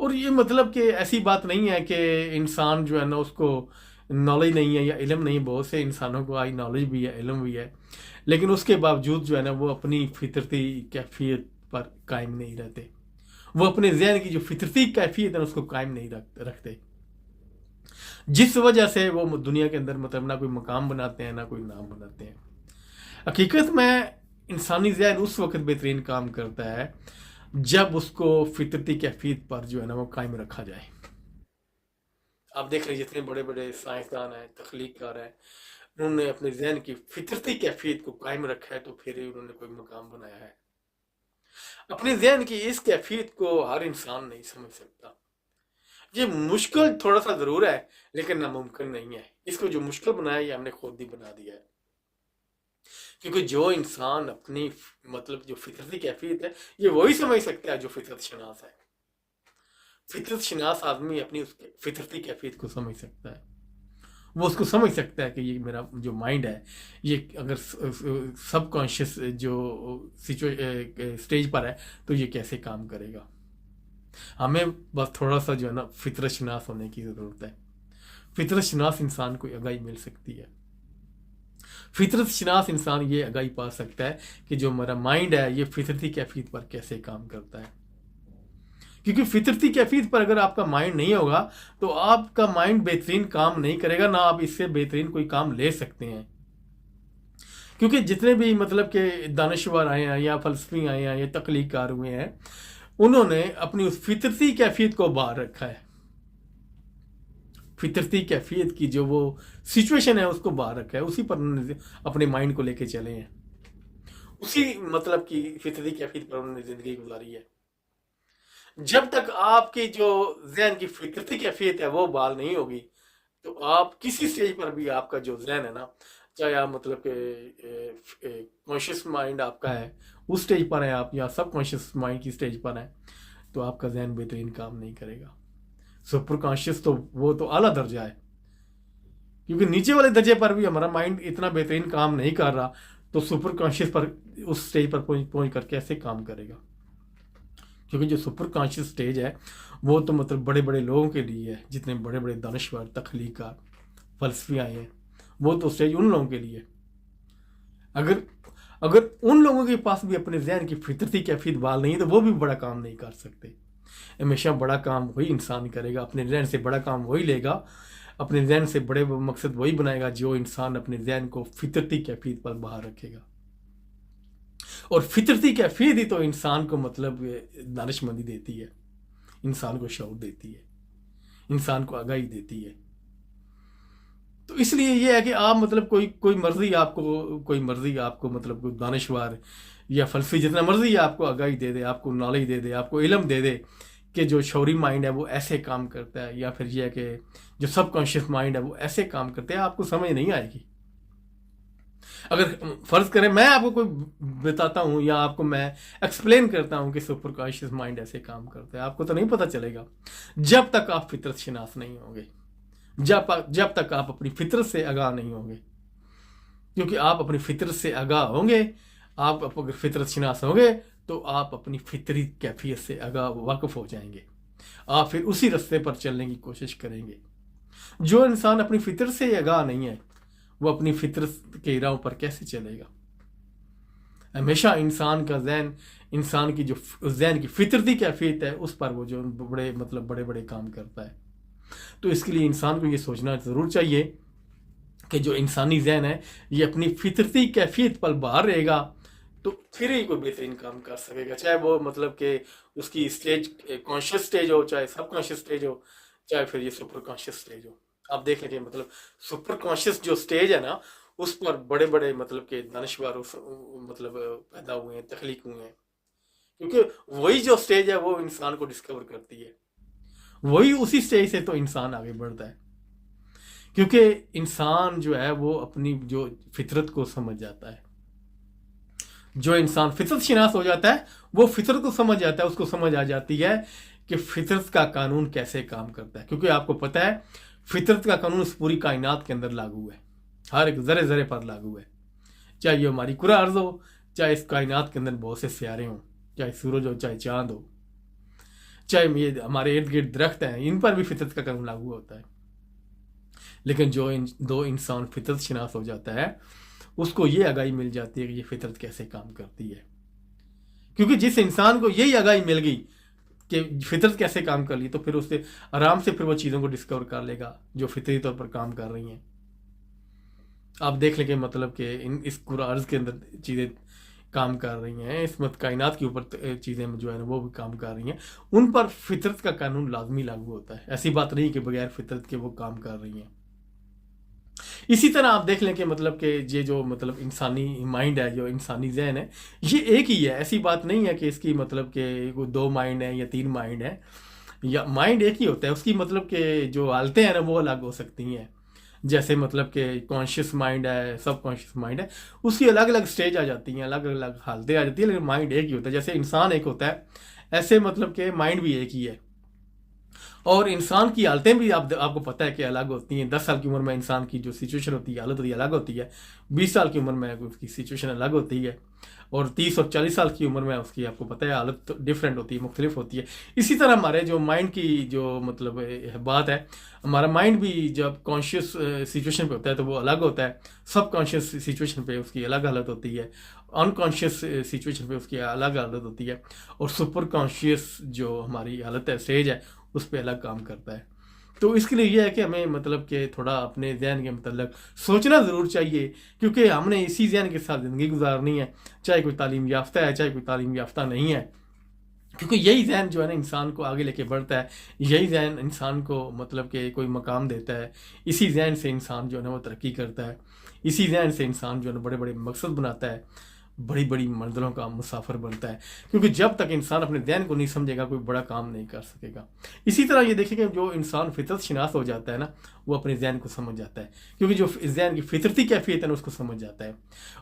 اور یہ مطلب کہ ایسی بات نہیں ہے کہ انسان جو ہے نا اس کو نالج نہیں ہے یا علم نہیں. بہت سے انسانوں کو آئی نالج بھی ہے، علم بھی ہے، لیکن اس کے باوجود جو ہے نا وہ اپنی فطرتی کیفیت پر قائم نہیں رہتے. وہ اپنے ذہن کی جو فطرتی کیفیت ہے اس کو قائم نہیں رکھتے، جس وجہ سے وہ دنیا کے اندر مطلب نہ کوئی مقام بناتے ہیں نہ کوئی نام بناتے ہیں. حقیقت میں انسانی ذہن اس وقت بہترین کام کرتا ہے جب اس کو فطرتی کیفیت پر جو ہے نا وہ قائم رکھا جائے. آپ دیکھ رہے ہیں جتنے بڑے بڑے سائنسدان ہیں، تخلیق کار ہیں، انہوں نے اپنے ذہن کی فطرتی کیفیت کو قائم رکھا ہے تو پھر ہی انہوں نے کوئی مقام بنایا ہے. اپنے ذہن کی اس کیفیت کو ہر انسان نہیں سمجھ سکتا. یہ مشکل تھوڑا سا ضرور ہے لیکن ناممکن نہیں ہے. اس کو جو مشکل بنایا یہ ہم نے خود ہی بنا دیا ہے. کیونکہ جو انسان اپنی مطلب جو فطرتی کیفیت ہے یہ وہی سمجھ سکتا ہے جو فطرت شناس ہے. فطرت شناس آدمی اپنی اس فطرتی کیفیت کو سمجھ سکتا ہے. وہ اس کو سمجھ سکتا ہے کہ یہ میرا جو مائنڈ ہے یہ اگر سب کانشیس جو سٹیج پر ہے تو یہ کیسے کام کرے گا. ہمیں بس تھوڑا سا جو ہے نا فطرت شناس ہونے کی ضرورت ہے. فطرت شناس انسان کو آگاہی مل سکتی ہے. فطرت شناس انسان یہ آگاہی پا سکتا ہے کہ جو میرا مائنڈ ہے یہ فطرتی کیفیت پر کیسے کام کرتا ہے. کیونکہ فطرتی کیفیت پر اگر آپ کا مائنڈ نہیں ہوگا تو آپ کا مائنڈ بہترین کام نہیں کرے گا، نہ آپ اس سے بہترین کوئی کام لے سکتے ہیں. کیونکہ جتنے بھی مطلب کہ دانشور آئے ہیں یا فلسفی آئے ہیں یا تخلیق کار ہوئے ہیں انہوں نے اپنی اس فطرتی کیفیت کو باہر رکھا ہے. فطرتی کیفیت کی جو وہ سچویشن ہے اس کو باہر رکھا ہے، اسی پر انہوں نے اپنے مائنڈ کو لے کے چلے ہیں، اسی مطلب کی فطرتی کیفیت پر انہوں نے زندگی گزاری ہے. جب تک آپ کی جو ذہن کی فطرتی کیفیت ہے وہ بحال نہیں ہوگی تو آپ کسی سٹیج پر بھی آپ کا جو ذہن ہے نا، چاہے آپ مطلب کہ کانشیس مائنڈ آپ کا ہے اس سٹیج پر ہیں آپ یا سب کانشیس مائنڈ کی سٹیج پر ہیں تو آپ کا ذہن بہترین کام نہیں کرے گا. سپر کانشیس تو وہ تو اعلیٰ درجہ ہے، کیونکہ نیچے والے درجے پر بھی ہمارا مائنڈ اتنا بہترین کام نہیں کر رہا تو سپر کانشیس پر اس سٹیج پر پہنچ کر کیسے کام کرے گا. کیونکہ جو سپر کانشیس سٹیج ہے وہ تو مطلب بڑے بڑے لوگوں کے لیے ہے، جتنے بڑے بڑے دانشور تخلیق کار فلسفی آئے ہیں وہ تو سٹیج ان لوگوں کے لیے. اگر ان لوگوں کے پاس بھی اپنے ذہن کی فطرتی کیفیت بحال نہیں ہے تو وہ بھی بڑا کام نہیں کر سکتے. ہمیشہ بڑا کام وہی انسان کرے گا، اپنے ذہن سے بڑا کام وہی لے گا، اپنے ذہن سے بڑے مقصد وہی بنائے گا جو انسان اپنے ذہن کو فطرتی کیفیت پر باہر رکھے گا. اور فطرتی کیفیت ہی تو انسان کو مطلب دانش مندی دیتی ہے، انسان کو شعور دیتی ہے، انسان کو آگاہی دیتی ہے. تو اس لیے یہ ہے کہ آپ مطلب کوئی مرضی آپ کو مطلب کوئی دانشور یا فلسفی جتنا مرضی آپ کو آگاہی دے دے، آپ کو نالج دے دے، آپ کو علم دے دے کہ جو شعوری مائنڈ ہے وہ ایسے کام کرتا ہے، یا پھر یہ ہے کہ جو سب کانشیس مائنڈ ہے وہ ایسے کام کرتے ہیں، آپ کو سمجھ نہیں آئے گی. اگر فرض کریں میں آپ کو کوئی بتاتا ہوں یا آپ کو میں ایکسپلین کرتا ہوں کہ سپر کانشیس مائنڈ ایسے کام کرتا ہے، آپ کو تو نہیں پتہ چلے گا جب تک آپ فطرت شناس نہیں ہوں گے، جب تک آپ اپنی فطرت سے آگاہ نہیں ہوں گے. کیونکہ آپ اپنی فطرت سے آگاہ ہوں گے، آپ اگر فطرت شناس ہوں گے تو آپ اپنی فطری کیفیت سے آگاہ واقف ہو جائیں گے، آپ پھر اسی رستے پر چلنے کی کوشش کریں گے. جو انسان اپنی فطرت سے آگاہ نہیں ہے وہ اپنی فطرت کے راہوں پر کیسے چلے گا. ہمیشہ انسان کا ذہن، انسان کی جو ذہن کی فطرتی کیفیت ہے اس پر وہ جو بڑے بڑے کام کرتا ہے. تو اس کے لیے انسان کو یہ سوچنا ضرور چاہیے کہ جو انسانی ذہن ہے یہ اپنی فطرتی کیفیت پر باہر رہے گا تو پھر ہی کوئی بہترین کام کر سکے گا، چاہے وہ مطلب کہ اس کی سٹیج کانشیس سٹیج ہو، چاہے سب کانشیس سٹیج ہو، چاہے پھر یہ سپر کانشیس سٹیج ہو. آپ دیکھ لیں کہ مطلب سپر کانشیس جو سٹیج ہے نا اس پر بڑے بڑے مطلب کہ دانشور مطلب پیدا ہوئے ہیں، تخلیق ہوئے ہیں، کیونکہ وہی جو سٹیج ہے وہ انسان کو ڈسکور کرتی ہے، وہی اسی سٹیج سے تو انسان آگے بڑھتا ہے. کیونکہ انسان جو ہے وہ اپنی جو فطرت کو سمجھ جاتا ہے. جو انسان فطرت شناس ہو جاتا ہے وہ فطرت کو سمجھ جاتا ہے، اس کو سمجھ آ جاتی ہے کہ فطرت کا قانون کیسے کام کرتا ہے. کیونکہ آپ کو پتہ ہے فطرت کا قانون اس پوری کائنات کے اندر لاگو ہے، ہر ایک ذرے ذرے پر لاگو ہے، چاہے یہ ہماری کرہ ارض ہو، چاہے اس کائنات کے اندر بہت سے سیارے ہوں، چاہے سورج ہو، چاہے چاند ہو، چاہے یہ ہمارے ارد گرد درخت ہیں، ان پر بھی فطرت کا قانون لاگو ہوتا ہے. لیکن جو دو انسان فطرت شناس ہو جاتا ہے، اس کو یہ آگاہی مل جاتی ہے کہ یہ فطرت کیسے کام کرتی ہے. کیونکہ جس انسان کو یہی آگاہی مل گئی کہ فطرت کیسے کام کر لی، تو پھر اس سے آرام سے پھر وہ چیزوں کو ڈسکور کر لے گا جو فطری طور پر کام کر رہی ہیں. آپ دیکھ لیں کہ مطلب کہ اس قرآن کے اندر چیزیں کام کر رہی ہیں، اس کائنات کے اوپر چیزیں جو ہے نا وہ بھی کام کر رہی ہیں، ان پر فطرت کا قانون لازمی لاگو ہوتا ہے. ایسی بات نہیں کہ بغیر فطرت کے وہ کام کر رہی ہیں. اسی طرح آپ دیکھ لیں کہ مطلب کہ یہ جو مطلب انسانی مائنڈ ہے، جو انسانی ذہن ہے، یہ ایک ہی ہے. ایسی بات نہیں ہے کہ اس کی مطلب کہ دو مائنڈ ہیں یا تین مائنڈ ہیں، یا مائنڈ ایک ہی ہوتا ہے. اس کی مطلب کہ جو حالتیں ہیں نا وہ الگ ہو سکتی ہیں. جیسے مطلب کہ کانشیس مائنڈ ہے، سب کانشیس مائنڈ ہے، اس کی الگ الگ سٹیج آ جاتی ہیں، الگ الگ حالتیں آ جاتی ہیں، لیکن مائنڈ ایک ہی ہوتا ہے. جیسے انسان ایک ہوتا ہے، ایسے مطلب کہ مائنڈ بھی ایک ہی ہے. اور انسان کی حالتیں بھی آپ کو پتہ ہے کہ الگ ہوتی ہیں. 10 سال کی عمر میں انسان کی جو سچویشن ہوتی ہے، حالت ہوتی ہے، الگ ہوتی ہے. 20 سال کی عمر میں اس کی سچویشن الگ ہوتی ہے. اور 30 اور 40 سال کی عمر میں اس کی آپ کو پتہ ہے حالت ڈفرینٹ ہوتی ہے، مختلف ہوتی ہے. اسی طرح ہمارے جو مائنڈ کی جو مطلب بات ہے، ہمارا مائنڈ بھی جب کانشیس سچویشن پہ ہوتا ہے تو وہ الگ ہوتا ہے، سب کانشیس سچویشن پہ اس کی الگ حالت ہوتی ہے، انکانشیس سچویشن پہ اس کی الگ حالت ہوتی ہے، اور سپر کانشیس جو ہماری حالت ہے، اسٹیج ہے، اس پہ الگ کام کرتا ہے. تو اس کے لیے یہ ہے کہ ہمیں مطلب کہ تھوڑا اپنے ذہن کے متعلق سوچنا ضرور چاہیے، کیونکہ ہم نے اسی ذہن کے ساتھ زندگی گزارنی ہے، چاہے کوئی تعلیم یافتہ ہے، چاہے کوئی تعلیم یافتہ نہیں ہے. کیونکہ یہی ذہن جو ہے نا انسان کو آگے لے کے بڑھتا ہے، یہی ذہن انسان کو مطلب کہ کوئی مقام دیتا ہے. اسی ذہن سے انسان جو ہے نا وہ ترقی کرتا ہے، اسی ذہن سے انسان جو ہے نا بڑے بڑے مقصد بناتا ہے، بڑی بڑی منزلوں کا مسافر بنتا ہے. کیونکہ جب تک انسان اپنے ذہن کو نہیں سمجھے گا کوئی بڑا کام نہیں کر سکے گا. اسی طرح یہ دیکھیں کہ جو انسان فطرت شناس ہو جاتا ہے نا، وہ اپنے ذہن کو سمجھ جاتا ہے، کیونکہ جو ذہن کی فطرتی کیفیت ہے نا اس کو سمجھ جاتا ہے.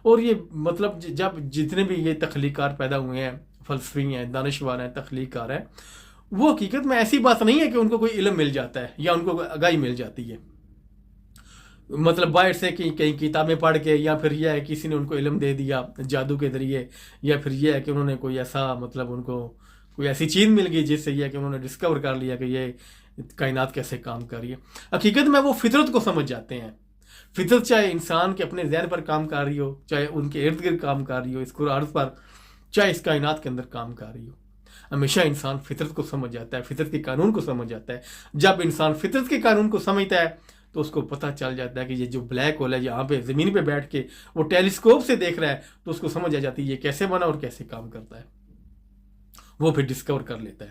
اور یہ مطلب جب جتنے بھی یہ تخلیقات پیدا ہوئے ہیں، فلسفی ہیں، دانشور ہیں، تخلیق کار ہیں، وہ حقیقت میں ایسی بات نہیں ہے کہ ان کو کوئی علم مل جاتا ہے یا ان کو آگاہی مل جاتی ہے. مطلب باہر سے کئی کتابیں پڑھ کے، یا پھر یہ ہے کسی نے ان کو علم دے دیا جادو کے ذریعے، یا پھر یہ ہے کہ انہوں نے کوئی ایسا مطلب ان کو کوئی ایسی چیز مل گئی جس سے یہ ہے کہ انہوں نے ڈسکور کر لیا کہ یہ کائنات کیسے کام کر رہی ہے. حقیقت میں وہ فطرت کو سمجھ جاتے ہیں. فطرت چاہے انسان کے اپنے ذہن پر کام کر رہی ہو، چاہے ان کے ارد گرد کام کر رہی ہو، اس عرض پر، چاہے اس کائنات کے اندر کام کر رہی ہو، ہمیشہ انسان فطرت کو سمجھ جاتا ہے، فطرت کے قانون کو سمجھ جاتا ہے. جب انسان فطرت کے قانون کو سمجھتا ہے تو اس کو پتہ چل جاتا ہے کہ یہ جو بلیک ہول ہے یہاں پہ زمین پہ بیٹھ کے وہ ٹیلیسکوپ سے دیکھ رہا ہے، تو اس کو سمجھ آ جاتی ہے یہ کیسے بنا اور کیسے کام کرتا ہے. وہ پھر ڈسکور کر لیتا ہے.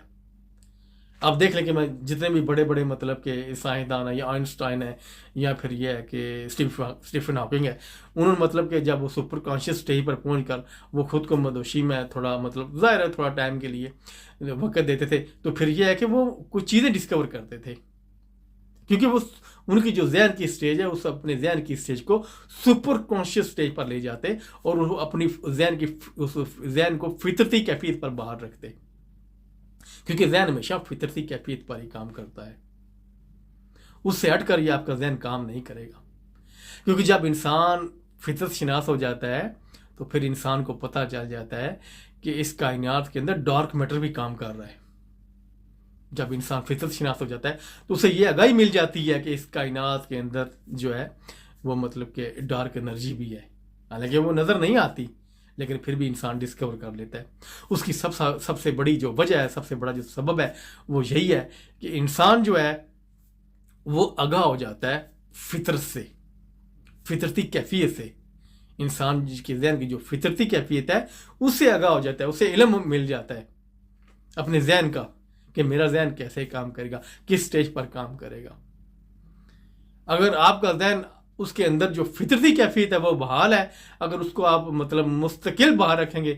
آپ دیکھ لیں کہ میں جتنے بھی بڑے بڑے مطلب کہ سائنسدان ہیں، یا آئنسٹائن ہے، یا پھر یہ ہے کہ اسٹیفن ہاکنگ ہے، انہوں نے مطلب کہ جب وہ سپر کانشیس اسٹیج پر پہنچ کر وہ خود کو مدوشی میں تھوڑا مطلب ظاہر ہے تھوڑا ٹائم کے لیے وقت دیتے تھے، تو پھر یہ ہے کہ وہ کچھ چیزیں ڈسکور کرتے تھے، کیونکہ وہ ان کی جو ذہن کی اسٹیج ہے اس اپنے ذہن کی اسٹیج کو سپر کانشیس اسٹیج پر لے جاتے، اور وہ اپنی ذہن کو فطرتی کیفیت پر باہر رکھتے، کیونکہ ذہن ہمیشہ فطرتی کیفیت پر ہی کام کرتا ہے. اس سے ہٹ کر یہ آپ کا ذہن کام نہیں کرے گا. کیونکہ جب انسان فطرت شناس ہو جاتا ہے تو پھر انسان کو پتہ چل جاتا ہے کہ اس کائنات کے اندر ڈارک میٹر بھی کام کر رہا ہے. جب انسان فطرت شناس ہو جاتا ہے تو اسے یہ آگاہی مل جاتی ہے کہ اس کائنات کے اندر جو ہے وہ مطلب کہ ڈارک انرجی بھی ہے، حالانکہ وہ نظر نہیں آتی، لیکن پھر بھی انسان ڈسکور کر لیتا ہے. اس کی سب سے بڑی جو وجہ ہے، سب سے بڑا جو سبب ہے، وہ یہی ہے کہ انسان جو ہے وہ آگاہ ہو جاتا ہے فطرت سے، فطرتی کیفیت سے. انسان کے ذہن کی جو فطرتی کیفیت ہے اس سے آگاہ ہو جاتا ہے، اسے علم مل جاتا ہے اپنے ذہن کا کہ میرا ذہن کیسے کام کرے گا، کس سٹیج پر کام کرے گا. اگر آپ کا ذہن اس کے اندر جو فطرتی کیفیت ہے وہ بحال ہے، اگر اس کو آپ مطلب مستقل باہر رکھیں گے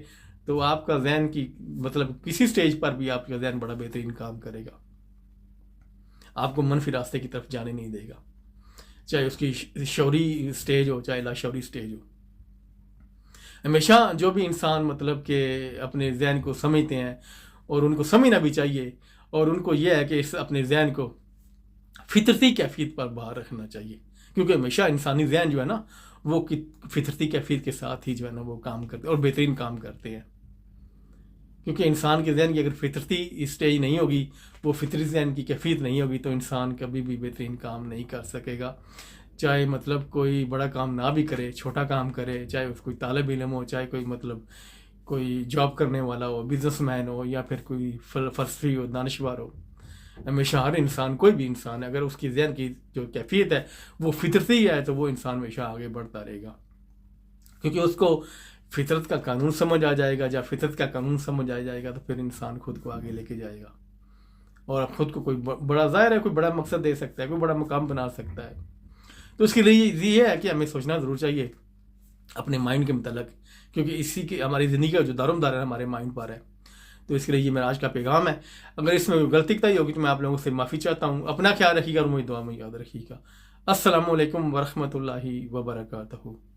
تو آپ کا ذہن کی مطلب کسی سٹیج پر بھی آپ کا ذہن بڑا بہترین کام کرے گا، آپ کو منفی راستے کی طرف جانے نہیں دے گا، چاہے اس کی شعوری سٹیج ہو چاہے لاشعوری سٹیج ہو. ہمیشہ جو بھی انسان مطلب کہ اپنے ذہن کو سمجھتے ہیں، اور ان کو سمجھنا بھی چاہیے، اور ان کو یہ ہے کہ اس اپنے ذہن کو فطرتی کیفیت پر باہر رکھنا چاہیے، کیونکہ ہمیشہ انسانی ذہن جو ہے نا وہ فطرتی کیفیت کے ساتھ ہی جو ہے نا وہ کام کرتے اور بہترین کام کرتے ہیں. کیونکہ انسان کے ذہن کی اگر فطرتی اسٹیج نہیں ہوگی، وہ فطری ذہن کی کیفیت نہیں ہوگی، تو انسان کبھی بھی بہترین کام نہیں کر سکے گا. چاہے مطلب کوئی بڑا کام نہ بھی کرے، چھوٹا کام کرے، چاہے اس کوئی طالب علم ہو، چاہے کوئی مطلب کوئی جاب کرنے والا ہو، بزنس مین ہو، یا پھر کوئی فلسفی ہو، دانشور ہو. ہمیشہ ہر انسان، کوئی بھی انسان، اگر اس کی ذہن کی جو کیفیت ہے وہ فطرتی ہے، تو وہ انسان ہمیشہ آگے بڑھتا رہے گا. کیونکہ اس کو فطرت کا قانون سمجھ آ جائے گا. جب فطرت کا قانون سمجھ آ جائے گا تو پھر انسان خود کو آگے لے کے جائے گا، اور خود کو کوئی بڑا، ظاہر ہے کوئی بڑا مقصد دے سکتا ہے، کوئی بڑا مقام بنا سکتا ہے. تو اس کے لیے یہ ہے کہ ہمیں سوچنا ضرور چاہیے اپنے مائنڈ کے متعلق، کیونکہ اسی کے ہماری زندگی کا جو دار و مدار ہے ہمارے مائنڈ پر ہے. تو اس کے لیے یہ میرا آج کا پیغام ہے. اگر اس میں کوئی غلطی کتائی ہوگی تو میں آپ لوگوں سے معافی چاہتا ہوں. اپنا خیال رکھیے گا اور مجھے دعا میں یاد رکھیے گا. السلام علیکم ورحمۃ اللہ وبرکاتہ.